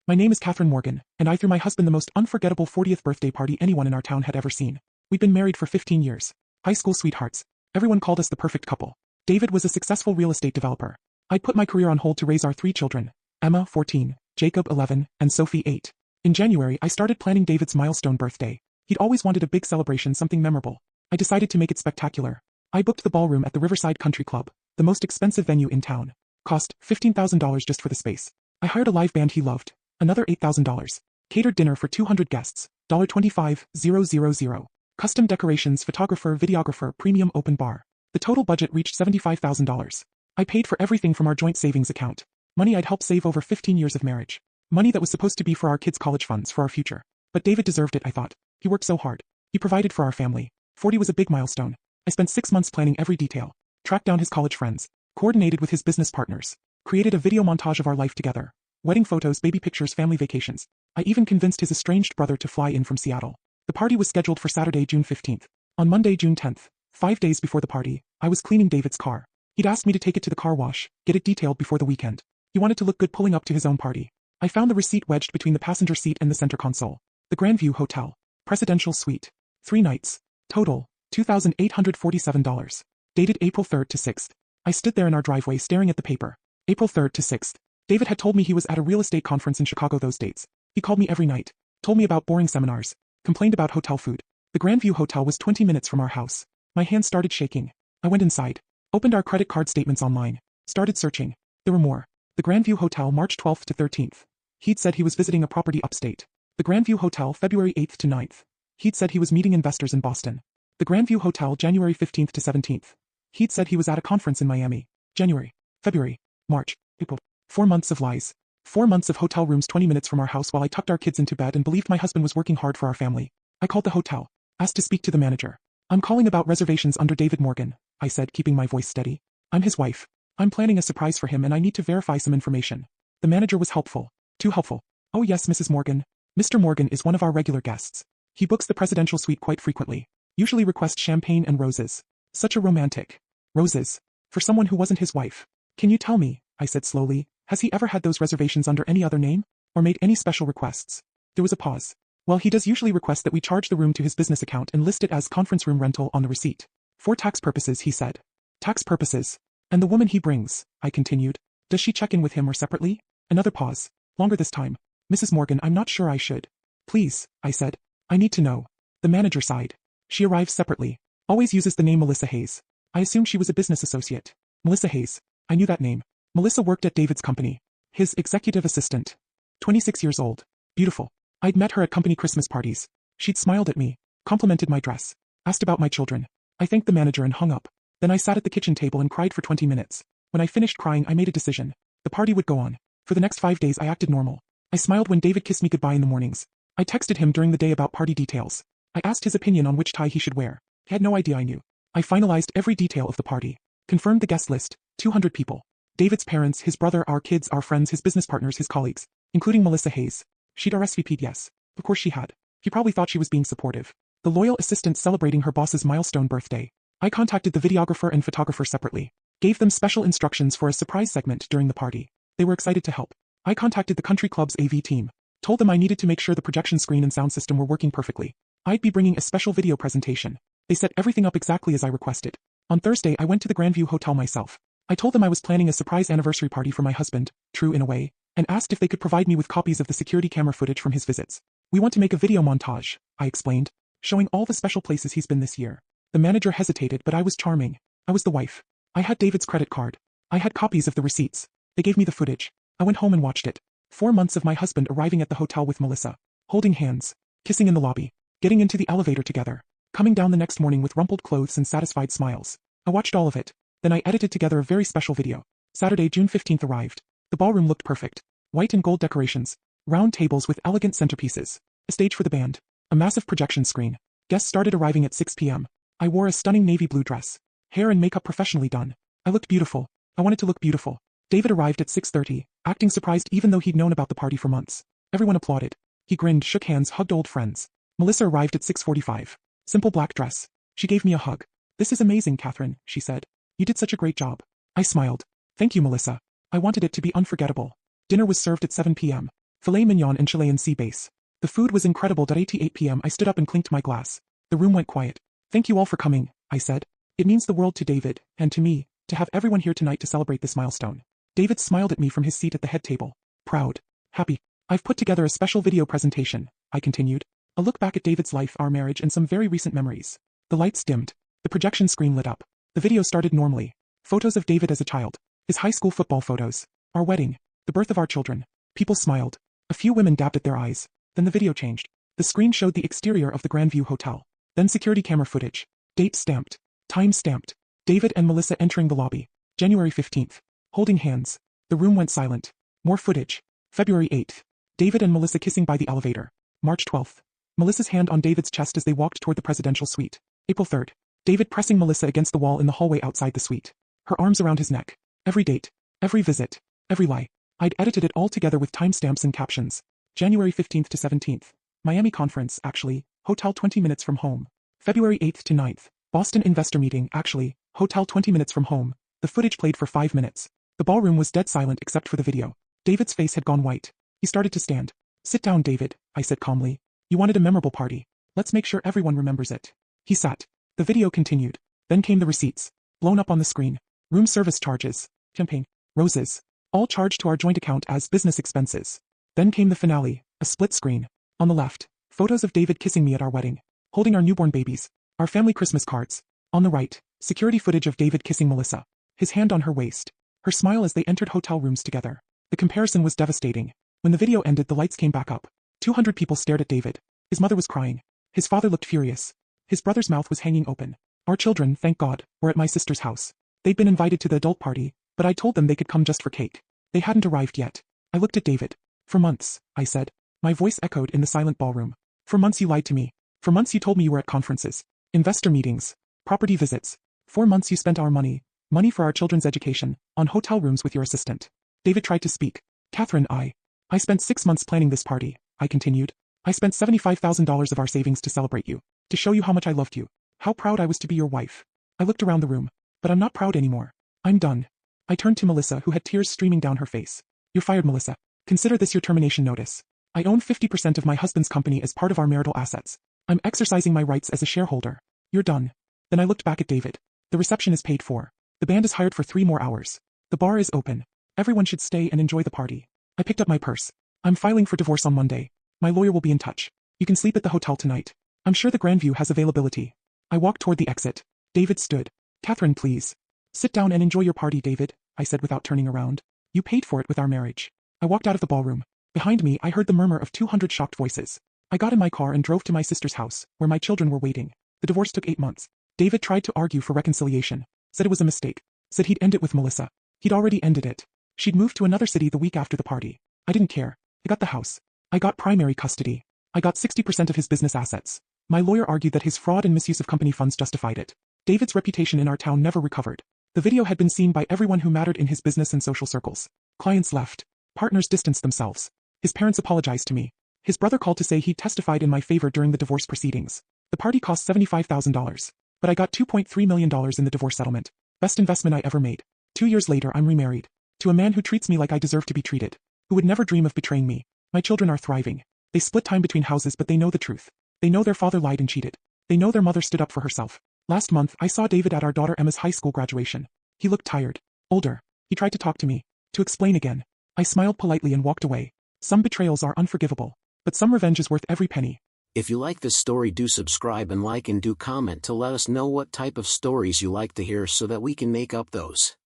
My name is Catherine Morgan, and I threw my husband the most unforgettable 40th birthday party anyone in our town had ever seen. We'd been married for 15 years. High school sweethearts. Everyone called us the perfect couple. David was a successful real estate developer. I'd put my career on hold to raise our 3 children, Emma, 14, Jacob, 11, and Sophie, 8. In January, I started planning David's milestone birthday. He'd always wanted a big celebration, something memorable. I decided to make it spectacular. I booked the ballroom at the Riverside Country Club, the most expensive venue in town. Cost $15,000 just for the space. I hired a live band he loved, another $8,000. Catered dinner for 200 guests, $25,000. Custom decorations, photographer, videographer, premium open bar. The total budget reached $75,000. I paid for everything from our joint savings account. Money I'd helped save over 15 years of marriage. Money that was supposed to be for our kids' college funds for our future. But David deserved it, I thought. He worked so hard. He provided for our family. 40 was a big milestone. I spent 6 months planning every detail. Tracked down his college friends. Coordinated with his business partners. Created a video montage of our life together. Wedding photos, baby pictures, family vacations. I even convinced his estranged brother to fly in from Seattle. The party was scheduled for Saturday, June 15th. On Monday, June 10th, 5 days before the party, I was cleaning David's car. He'd asked me to take it to the car wash, get it detailed before the weekend. He wanted to look good pulling up to his own party. I found the receipt wedged between the passenger seat and the center console. The Grandview Hotel. Presidential Suite. 3 nights. Total, $2,847. Dated April 3rd to 6th. I stood there in our driveway staring at the paper. April 3rd to 6th. David had told me he was at a real estate conference in Chicago those dates. He called me every night. Told me about boring seminars. Complained about hotel food. The Grandview Hotel was 20 minutes from our house. My hands started shaking. I went inside. Opened our credit card statements online. Started searching. There were more. The Grandview Hotel, March 12th to 13th. He'd said he was visiting a property upstate. The Grandview Hotel, February 8th to 9th. He'd said he was meeting investors in Boston. The Grandview Hotel, January 15th to 17th. He'd said he was at a conference in Miami. January, February, March, April. 4 months of lies. 4 months of hotel rooms 20 minutes from our house while I tucked our kids into bed and believed my husband was working hard for our family. I called the hotel. Asked to speak to the manager. I'm calling about reservations under David Morgan, I said, keeping my voice steady. I'm his wife. I'm planning a surprise for him and I need to verify some information. The manager was helpful. Too helpful. Oh yes, Mrs. Morgan. Mr. Morgan is one of our regular guests. He books the presidential suite quite frequently. Usually requests champagne and roses. Such a romantic. Roses. For someone who wasn't his wife. Can you tell me, I said slowly, has he ever had those reservations under any other name? Or made any special requests? There was a pause. Well, he does usually request that we charge the room to his business account and list it as conference room rental on the receipt. For tax purposes, he said. Tax purposes. And the woman he brings, I continued. Does she check in with him or separately? Another pause. Longer this time. Mrs. Morgan, I'm not sure I should. Please, I said. I need to know. The manager sighed. She arrives separately. Always uses the name Melissa Hayes. I assumed she was a business associate. Melissa Hayes. I knew that name. Melissa worked at David's company. His executive assistant. 26 years old. Beautiful. I'd met her at company Christmas parties. She'd smiled at me, complimented my dress, asked about my children. I thanked the manager and hung up. Then I sat at the kitchen table and cried for 20 minutes. When I finished crying, I made a decision. The party would go on. For the next 5 days, I acted normal. I smiled when David kissed me goodbye in the mornings. I texted him during the day about party details. I asked his opinion on which tie he should wear. He had no idea I knew. I finalized every detail of the party. Confirmed the guest list, 200 people. David's parents, his brother, our kids, our friends, his business partners, his colleagues, including Melissa Hayes. She'd RSVP'd yes. Of course she had. He probably thought she was being supportive. The loyal assistant celebrating her boss's milestone birthday. I contacted the videographer and photographer separately. Gave them special instructions for a surprise segment during the party. They were excited to help. I contacted the country club's AV team. Told them I needed to make sure the projection screen and sound system were working perfectly. I'd be bringing a special video presentation. They set everything up exactly as I requested. On Thursday, I went to the Grandview Hotel myself. I told them I was planning a surprise anniversary party for my husband, true in a way, and asked if they could provide me with copies of the security camera footage from his visits. We want to make a video montage, I explained, showing all the special places he's been this year. The manager hesitated, but I was charming. I was the wife. I had David's credit card. I had copies of the receipts. They gave me the footage. I went home and watched it. 4 months of my husband arriving at the hotel with Melissa, holding hands, kissing in the lobby, getting into the elevator together, coming down the next morning with rumpled clothes and satisfied smiles. I watched all of it. Then I edited together a very special video. Saturday, June 15th arrived. The ballroom looked perfect. White and gold decorations. Round tables with elegant centerpieces. A stage for the band. A massive projection screen. Guests started arriving at 6 p.m. I wore a stunning navy blue dress. Hair and makeup professionally done. I looked beautiful. I wanted to look beautiful. David arrived at 6:30, acting surprised even though he'd known about the party for months. Everyone applauded. He grinned, shook hands, hugged old friends. Melissa arrived at 6:45. Simple black dress. She gave me a hug. This is amazing, Catherine, she said. You did such a great job. I smiled. Thank you, Melissa. I wanted it to be unforgettable. Dinner was served at 7 p.m. filet mignon and Chilean sea bass. The food was incredible. At 8 p.m. I stood up and clinked my glass. The room went quiet. Thank you all for coming, I said. It means the world to David, and to me, to have everyone here tonight to celebrate this milestone. David smiled at me from his seat at the head table. Proud. Happy. I've put together a special video presentation, I continued. A look back at David's life, our marriage, and some very recent memories. The lights dimmed. The projection screen lit up. The video started normally. Photos of David as a child. His high school football photos. Our wedding. The birth of our children. People smiled. A few women dabbed at their eyes. Then the video changed. The screen showed the exterior of the Grandview Hotel. Then security camera footage. Date stamped. Time stamped. David and Melissa entering the lobby. January 15th. Holding hands. The room went silent. More footage. February 8th. David and Melissa kissing by the elevator. March 12th. Melissa's hand on David's chest as they walked toward the presidential suite. April 3rd. David pressing Melissa against the wall in the hallway outside the suite. Her arms around his neck. Every date. Every visit. Every lie. I'd edited it all together with timestamps and captions. January 15th to 17th. Miami conference, actually, hotel 20 minutes from home. February 8th to 9th. Boston investor meeting, actually, hotel 20 minutes from home. The footage played for 5 minutes. The ballroom was dead silent except for the video. David's face had gone white. He started to stand. Sit down, David, I said calmly. You wanted a memorable party. Let's make sure everyone remembers it. He sat. The video continued. Then came the receipts. Blown up on the screen. Room service charges. Champagne. Roses. All charged to our joint account as business expenses. Then came the finale, a split screen. On the left, photos of David kissing me at our wedding. Holding our newborn babies. Our family Christmas cards. On the right, security footage of David kissing Melissa. His hand on her waist. Her smile as they entered hotel rooms together. The comparison was devastating. When the video ended, the lights came back up. 200 people stared at David. His mother was crying. His father looked furious. His brother's mouth was hanging open. Our children, thank God, were at my sister's house. They'd been invited to the adult party, but I told them they could come just for cake. They hadn't arrived yet. I looked at David. For months, I said. My voice echoed in the silent ballroom. For months you lied to me. For months you told me you were at conferences, investor meetings, property visits. 4 months you spent our money for our children's education, on hotel rooms with your assistant. David tried to speak. Catherine, I spent 6 months planning this party, I continued. I spent $75,000 of our savings to celebrate you, to show you how much I loved you, how proud I was to be your wife. I looked around the room, but I'm not proud anymore. I'm done. I turned to Melissa, who had tears streaming down her face. You're fired, Melissa. Consider this your termination notice. I own 50% of my husband's company as part of our marital assets. I'm exercising my rights as a shareholder. You're done. Then I looked back at David. The reception is paid for. The band is hired for 3 more hours. The bar is open. Everyone should stay and enjoy the party. I picked up my purse. I'm filing for divorce on Monday. My lawyer will be in touch. You can sleep at the hotel tonight. I'm sure the Grandview has availability. I walked toward the exit. David stood. Catherine, please. Sit down and enjoy your party, David, I said without turning around. You paid for it with our marriage. I walked out of the ballroom. Behind me, I heard the murmur of 200 shocked voices. I got in my car and drove to my sister's house, where my children were waiting. The divorce took 8 months. David tried to argue for reconciliation. Said it was a mistake. Said he'd end it with Melissa. He'd already ended it. She'd moved to another city the week after the party. I didn't care. I got the house. I got primary custody. I got 60% of his business assets. My lawyer argued that his fraud and misuse of company funds justified it. David's reputation in our town never recovered. The video had been seen by everyone who mattered in his business and social circles. Clients left. Partners distanced themselves. His parents apologized to me. His brother called to say he'd testified in my favor during the divorce proceedings. The party cost $75,000. But I got $2.3 million in the divorce settlement. Best investment I ever made. 2 years later, I'm remarried. To a man who treats me like I deserve to be treated. Who would never dream of betraying me. My children are thriving. They split time between houses, but they know the truth. They know their father lied and cheated. They know their mother stood up for herself. Last month, I saw David at our daughter Emma's high school graduation. He looked tired. Older. He tried to talk to me. To explain again. I smiled politely and walked away. Some betrayals are unforgivable. But some revenge is worth every penny. If you like this story, do subscribe and like and do comment to let us know what type of stories you like to hear so that we can make up those.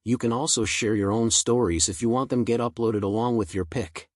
You can also share your own stories if you want them get uploaded along with your pick.